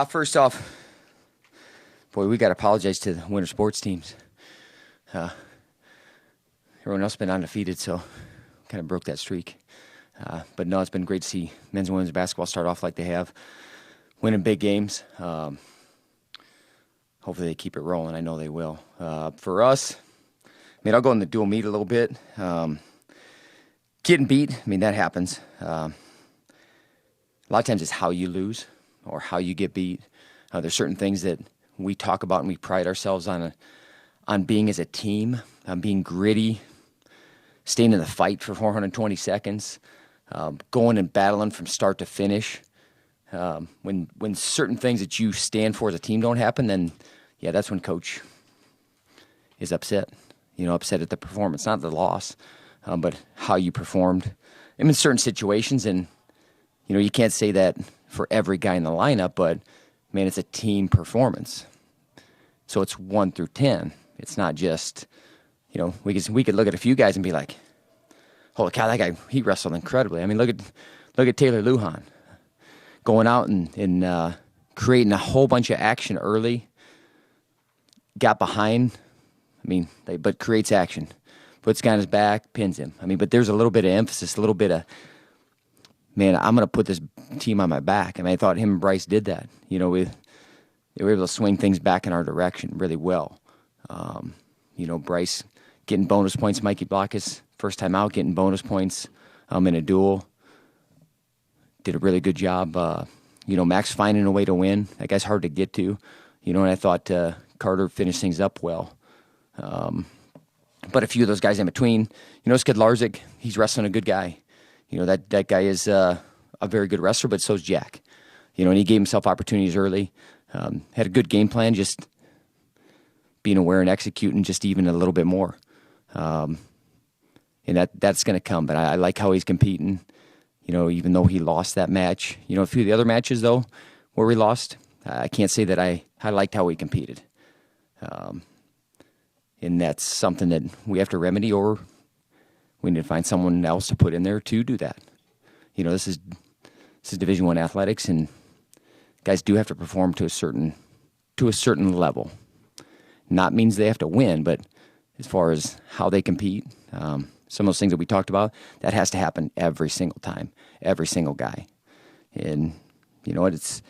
First off, boy, we got to apologize to the winter sports teams. Everyone else has been undefeated, so kind of broke that streak. But no, it's been great to see men's and women's basketball start off like they have, winning big games. Hopefully they keep it rolling. I know they will. For us, I'll go in the dual meet a little bit. Getting beat, that happens. A lot of times it's how you lose or how you get beat. There's certain things that we talk about and we pride ourselves on being as a team, on being gritty, staying in the fight for 420 seconds, going and battling from start to finish. When certain things that you stand for as a team don't happen, then yeah, that's when coach is upset. Upset at the performance, not the loss, but how you performed in certain situations. And you can't say that for every guy in the lineup, but man, it's a team performance. So it's 1 through 10. It's not just, we could look at a few guys and be like, holy cow, that guy, he wrestled incredibly. Look at Taylor Lujan going out and creating a whole bunch of action early. Got behind, but creates action. Puts guy on his back, pins him. But there's a little bit of emphasis, a little bit of, man, I'm going to put this team on my back. I thought him and Bryce did that. They were able to swing things back in our direction really well. Bryce getting bonus points, Mikey Blockus, first time out, getting bonus points in a duel. Did a really good job. Max finding a way to win. That guy's hard to get to. And I thought Carter finished things up well. But a few of those guys in between, Skidlarczyk, he's wrestling a good guy. That guy is a very good wrestler, but so's Jack. And he gave himself opportunities early. Had a good game plan, just being aware and executing just even a little bit more. And that's going to come. But I like how he's competing, even though he lost that match. A few of the other matches, though, where we lost, I can't say that I liked how he competed. And that's something that we have to remedy, or we need to find someone else to put in there to do that. This is Division I athletics, and guys do have to perform to a certain level. Not means they have to win, but as far as how they compete, some of those things that we talked about, that has to happen every single time, every single guy. And you know what? It's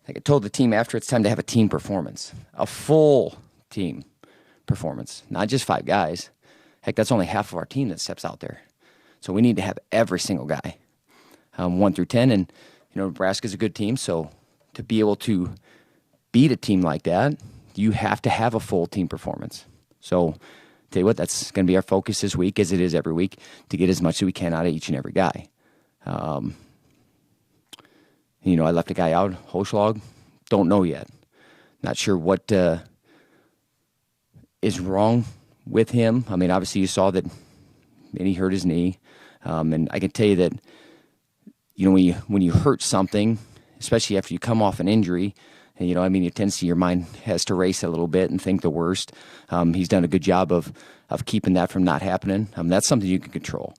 like I told the team after, it's time to have a team performance, a full team performance, not just 5 guys. Heck, that's only half of our team that steps out there. So we need to have every single guy, 1 through 10. And, Nebraska's a good team, so to be able to beat a team like that, you have to have a full team performance. So, tell you what, that's going to be our focus this week, as it is every week, to get as much as we can out of each and every guy. I left a guy out, Hochlag, don't know yet. Not sure what is wrong with him. Obviously you saw that, and he hurt his knee. And I can tell you that, when you hurt something, especially after you come off an injury, and, you tend to see your mind has to race a little bit and think the worst. He's done a good job of keeping that from not happening. That's something you can control.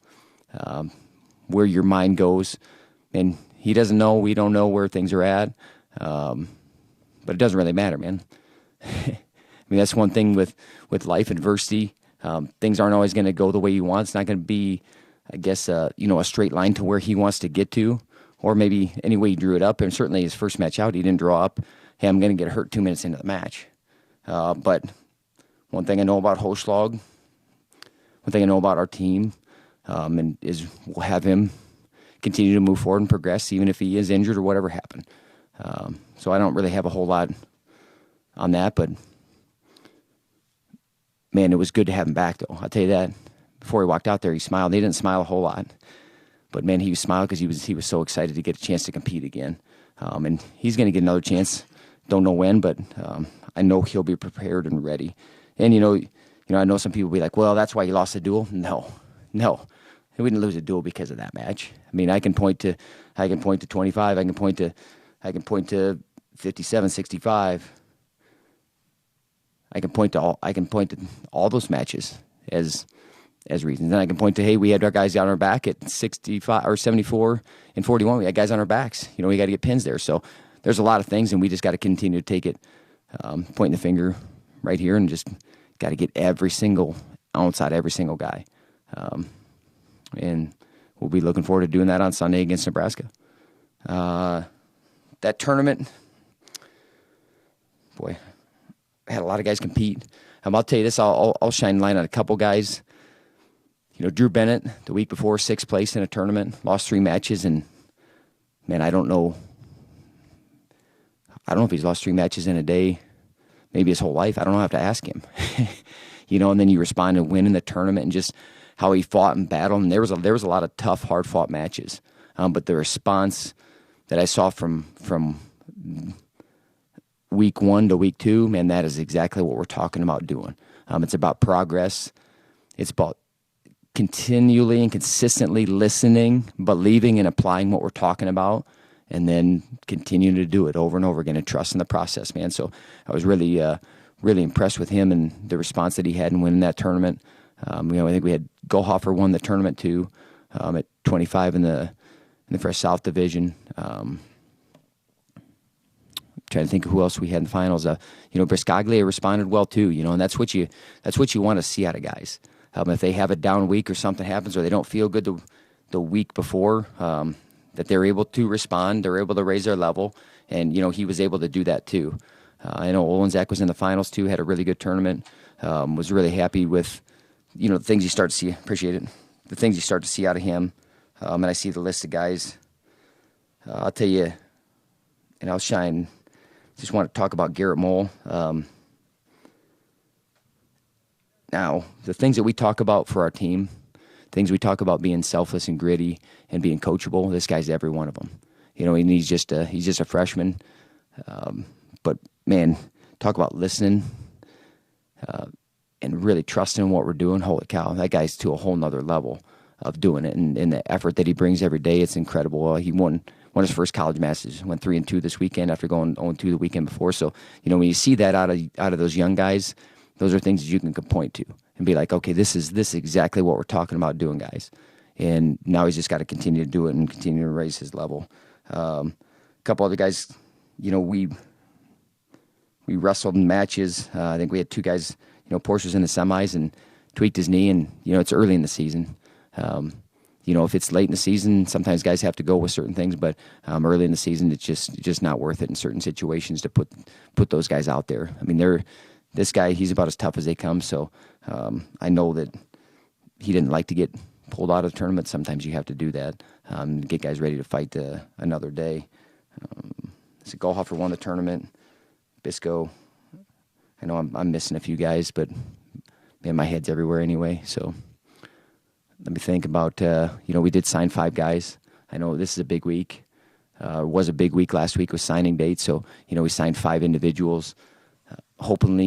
Where your mind goes, and he doesn't know, we don't know where things are at. But it doesn't really matter, man. That's one thing with life, adversity. Things aren't always going to go the way you want. It's not going to be, I guess, a straight line to where he wants to get to, or maybe any way he drew it up. And certainly his first match out, he didn't draw up, hey, I'm going to get hurt 2 minutes into the match. But one thing I know about Hochlag, one thing I know about our team, and is we'll have him continue to move forward and progress, even if he is injured or whatever happened. So I don't really have a whole lot on that, but man, it was good to have him back, though. I'll tell you that. Before he walked out there, he smiled. He didn't smile a whole lot, but man, he smiled because he was so excited to get a chance to compete again. And he's going to get another chance. Don't know when, but I know he'll be prepared and ready. And I know some people will be like, well, that's why you lost the duel. No, we didn't lose a duel because of that match. I can point to 25. I can point to 57, 65. I can point to all those matches as reasons. Then I can point to, hey, we had our guys on our back at 65 or 74 and 41. We had guys on our backs. We got to get pins there. So there's a lot of things, and we just got to continue to take it, pointing the finger right here, and just got to get every single ounce out of every single guy. And we'll be looking forward to doing that on Sunday against Nebraska. That tournament, boy, I had a lot of guys compete. I'll tell you this, I'll shine light on a couple guys. Drew Bennett, the week before, 6th place in a tournament, lost 3 matches, and, man, I don't know if he's lost 3 matches in a day, maybe his whole life. I don't know, I have to ask him. And then you respond and win in the tournament, and just how he fought and battled, and there was a lot of tough, hard-fought matches. But the response that I saw from week 1 to week 2, man, that is exactly what we're talking about doing. It's about progress. It's about continually and consistently listening, believing and applying what we're talking about, and then continuing to do it over and over again and trust in the process, man. So I was really impressed with him and the response that he had in winning that tournament. I think we had Goldhofer won the tournament too, at 25 in the Fresh South division. Trying to think of who else we had in the finals. Briscaglia responded well too. And that's what you want to see out of guys. If they have a down week or something happens, or they don't feel good the week before, that they're able to respond, they're able to raise their level, and he was able to do that too. I know Olenzak was in the finals too, had a really good tournament. Was really happy with the things you start to see. Appreciate it. The things you start to see out of him, and I see the list of guys. I'll tell you, and I'll shine. Just want to talk about Garrett Mole. Now, the things that we talk about for our team, things we talk about being selfless and gritty and being coachable, this guy's every one of them. And he's just a freshman. But, man, talk about listening and really trusting what we're doing. Holy cow, that guy's to a whole nother level of doing it. And the effort that he brings every day, it's incredible. He won his first college Masters, went 3-2 this weekend after going 0-2 the weekend before. So, when you see that out of those young guys, those are things that you can point to and be like, okay, this is exactly what we're talking about doing, guys. And now he's just got to continue to do it and continue to raise his level. A couple other guys, we wrestled in matches. I think we had 2 guys, Porsche's in the semis and tweaked his knee, and, it's early in the season. If it's late in the season, sometimes guys have to go with certain things, but early in the season, it's just not worth it in certain situations to put those guys out there. I mean, this guy, he's about as tough as they come, so I know that he didn't like to get pulled out of the tournament. Sometimes you have to do that, get guys ready to fight another day. So Goldhofer won the tournament. Bisco, I know I'm missing a few guys, but man, my head's everywhere anyway, so let me think about, we did sign 5 guys. I know this is a big week. It was a big week last week with signing dates, so, we signed 5 individuals. Hoping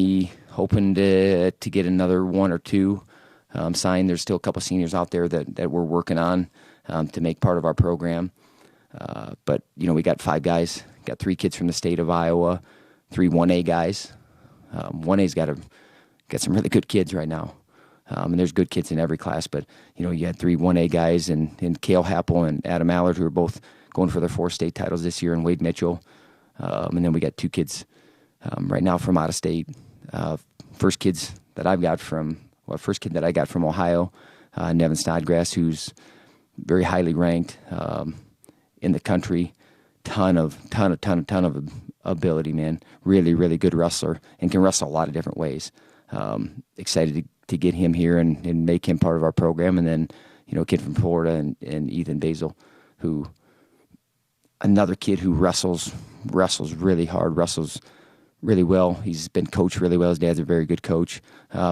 to get another 1 or 2 signed. There's still a couple seniors out there that we're working on to make part of our program. But, we got 5 guys. Got 3 kids from the state of Iowa, 3 1A guys. 1A's got some really good kids right now. And there's good kids in every class. But, you had 3 1A guys and Cale Happel and Adam Allard, who are both going for their 4 state titles this year, and Wade Mitchell. And then we got 2 kids right now from out of state. First kid that I got from Ohio, Nevin Snodgrass, who's very highly ranked in the country. Ton of ability, man. Really, really good wrestler and can wrestle a lot of different ways. Excited to get him here and make him part of our program. And then, a kid from Florida and Ethan Basil, who another kid who wrestles really hard, wrestles really well. He's been coached really well. His dad's a very good coach.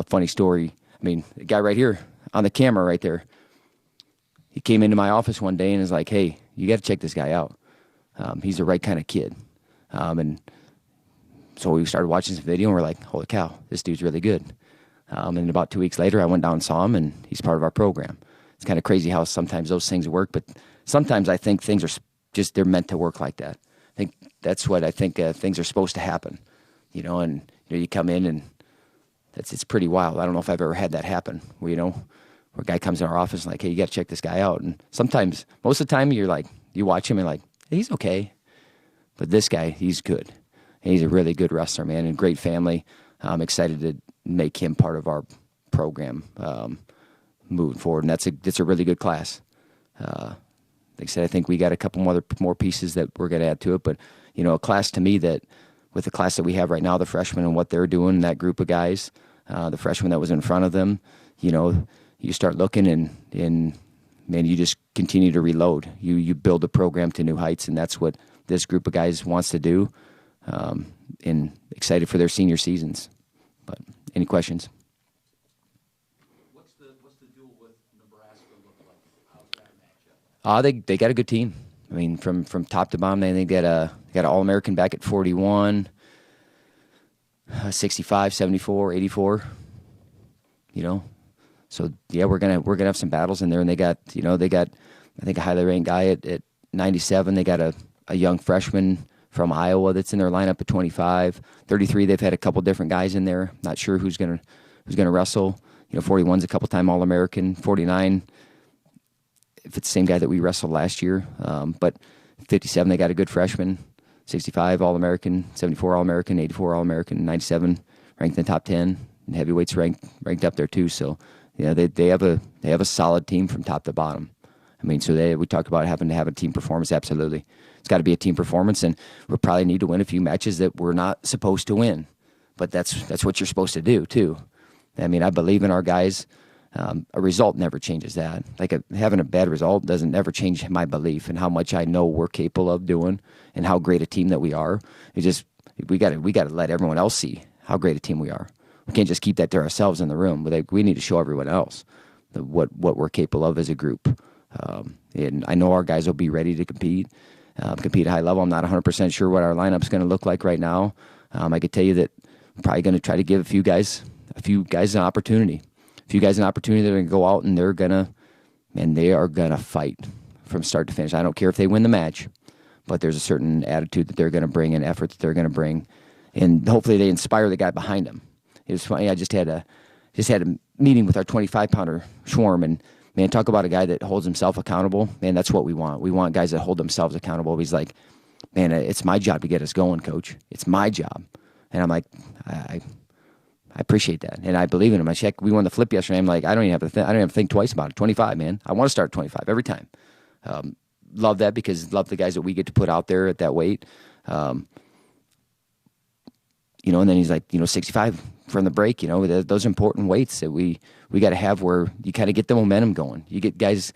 Funny story. I mean, the guy right here on the camera right there, he came into my office one day and was like, hey, you got to check this guy out. He's the right kind of kid. And so we started watching this video and we're like, holy cow, this dude's really good. And about 2 weeks later, I went down and saw him, and he's part of our program. It's kind of crazy how sometimes those things work, but sometimes I think things are just, they're meant to work like that. I think that's what I think things are supposed to happen, and you come in and it's pretty wild. I don't know if I've ever had that happen where a guy comes in our office and like, hey, you got to check this guy out. And sometimes, most of the time, you're like, you watch him and like, hey, he's okay. But this guy, he's good. He's a really good wrestler, man, and great family. I'm excited to make him part of our program moving forward, and that's a really good class. Like I said, I think we got a couple more pieces that we're going to add to it. But, a class to me that, with the class that we have right now, the freshmen and what they're doing, that group of guys, the freshman that was in front of them, you start looking and man, you just continue to reload. You build the program to new heights, and that's what this group of guys wants to do. And excited for their senior seasons. But any questions? What's the duel with Nebraska look like? How's that matchup? They got a good team. I mean, from top to bottom, they got an All-American back at 41, 65, 74, 84. So yeah, we're gonna have some battles in there, and they got I think a highly ranked guy at 97. They got a young freshman from Iowa that's in their lineup at 25. 33, they've had a couple different guys in there. Not sure who's gonna wrestle. 41's a couple-time All-American. 49, if it's the same guy that we wrestled last year. But 57, they got a good freshman. 65 All-American, 74 All-American, 84 All-American, 97 ranked in the top 10, and heavyweights ranked up there too. So they have a solid team from top to bottom. I mean, so we talked about having to have a team performance. Absolutely, it's got to be a team performance, and we'll probably need to win a few matches that we're not supposed to win. But that's what you're supposed to do too. I mean, I believe in our guys. A result never changes that. Like having a bad result doesn't ever change my belief in how much I know we're capable of doing and how great a team that we are. It's just we got to let everyone else see how great a team we are. We can't just keep that to ourselves in the room. But we need to show everyone else what we're capable of as a group. And I know our guys will be ready to compete at a high level. I'm not 100% sure what our lineup's going to look like right now. I could tell you that I'm probably going to try to give a few guys an opportunity. A few guys an opportunity, they're going to go out and they are going to fight from start to finish. I don't care if they win the match, but there's a certain attitude that they're going to bring and effort that they're going to bring, and hopefully they inspire the guy behind them. It was funny. I just had a meeting with our 25-pounder Schwab, and man, talk about a guy that holds himself accountable. Man, that's what we want. We want guys that hold themselves accountable. He's like, man, it's my job to get us going, coach. It's my job. And I'm like, I appreciate that, and I believe in him. We won the flip yesterday. I'm like, I don't even have to think twice about it. 25, man. I want to start 25 every time. Love that because love the guys that we get to put out there at that weight. And then he's like, 65 from the break. Those important weights that we got to have where you kind of get the momentum going. You get guys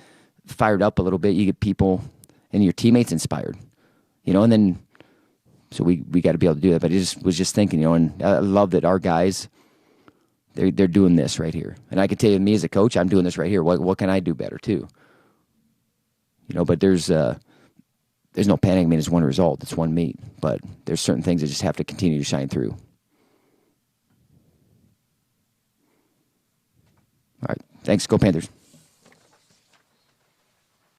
fired up a little bit. You get people and your teammates inspired. And then so we got to be able to do that. But I was just thinking, and I love that our guys. They're doing this right here. And I can tell you, me as a coach, I'm doing this right here. What can I do better too? But there's no panic. I mean, it's one result. It's one meet. But there's certain things that just have to continue to shine through. All right. Thanks. Go Panthers.